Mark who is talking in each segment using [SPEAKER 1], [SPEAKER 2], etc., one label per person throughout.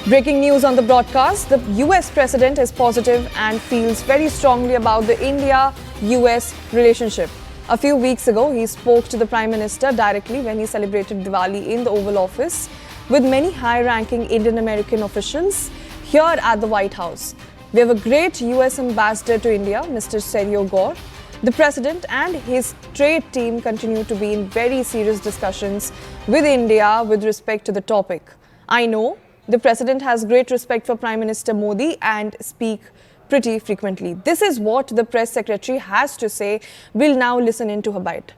[SPEAKER 1] Breaking news on the broadcast, the US president is positive and feels very strongly about the India-US relationship. A few weeks ago, he spoke to the Prime Minister directly when he celebrated Diwali in the Oval Office with many high-ranking Indian American officials here at the White House. We have a great US ambassador to India, Mr. Sergio Gore. The president and his trade team continue to be in very serious discussions with India with respect to the topic. I know the president has great respect for Prime Minister Modi and speak pretty frequently. This is what the press secretary has to say. We'll now listen into her bite.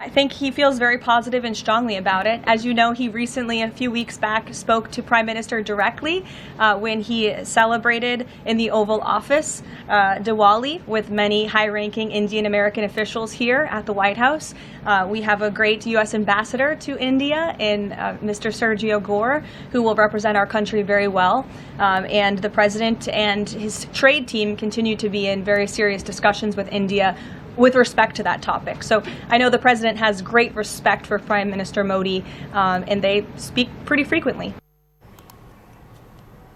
[SPEAKER 2] I think he feels very positive and strongly about it. As you know, he recently, a few weeks back, spoke to Prime Minister directly when he celebrated in the Oval Office Diwali with many high-ranking Indian American officials here at the White House. We have a great U.S. ambassador to India in Mr. Sergio Gore, who will represent our country very well. And the president and his trade team continue to be in very serious discussions with India with respect to that topic. So I know the president has great respect for Prime Minister Modi, and they speak pretty frequently.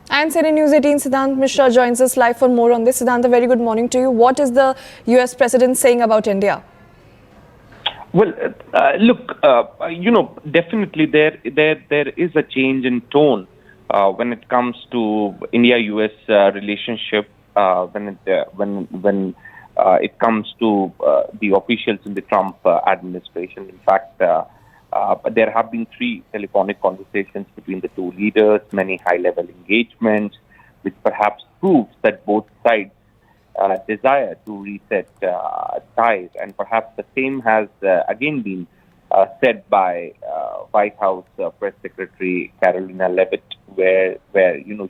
[SPEAKER 1] And CNN News 18 Siddhant Mishra joins us live for more on this. Siddhant, a very good morning to you. What is the US president saying about India?
[SPEAKER 3] Well, look, definitely there is a change in tone when it comes to India-US relationship. When it comes to the officials in the Trump administration. In fact, there have been 3 telephonic conversations between the 2 leaders, many high-level engagements, which perhaps proves that both sides desire to reset ties. And perhaps the same has again been said by White House Press Secretary Karoline Leavitt, where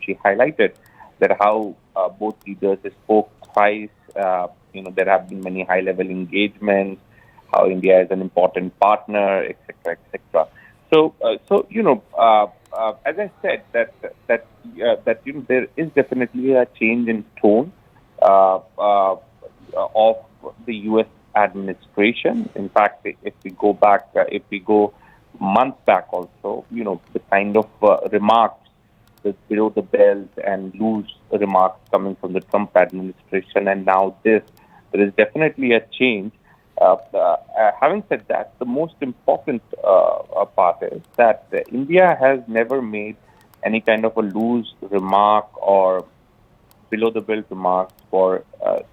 [SPEAKER 3] she highlighted that how both leaders spoke twice. There have been many high-level engagements, how India is an important partner, etc., etc. So, as I said, that there is definitely a change in tone of the U.S. administration. In fact, if we go months back also, the kind of remarks, the below the belt and loose remarks coming from the Trump administration, and now this, there is definitely a change. Having said that, the most important part is that India has never made any kind of a loose remark or below the belt remarks for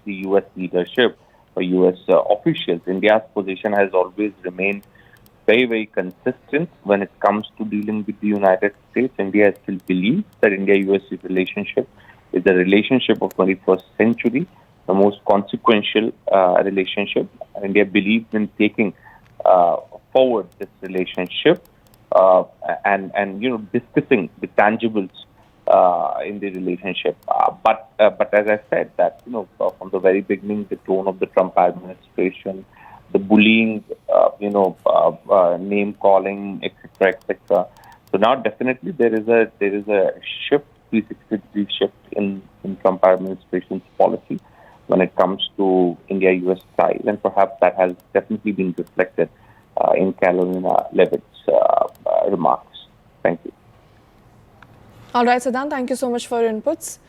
[SPEAKER 3] the U.S. leadership or U.S. officials. India's position has always remained very, very consistent when it comes to dealing with the United States. India still believes that India-US relationship is the relationship of 21st century, the most consequential relationship. India believes in taking forward this relationship and discussing the tangibles in the relationship. But as I said, that from the very beginning, the tone of the Trump administration, the bullying, name calling, etc., etc. So now definitely there is a shift, 360-degree shift in Trump administration's policy when it comes to India-US ties, and perhaps that has definitely been reflected in Karoline Leavitt's remarks. Thank you.
[SPEAKER 1] All right, Siddhant, thank you so much for your inputs.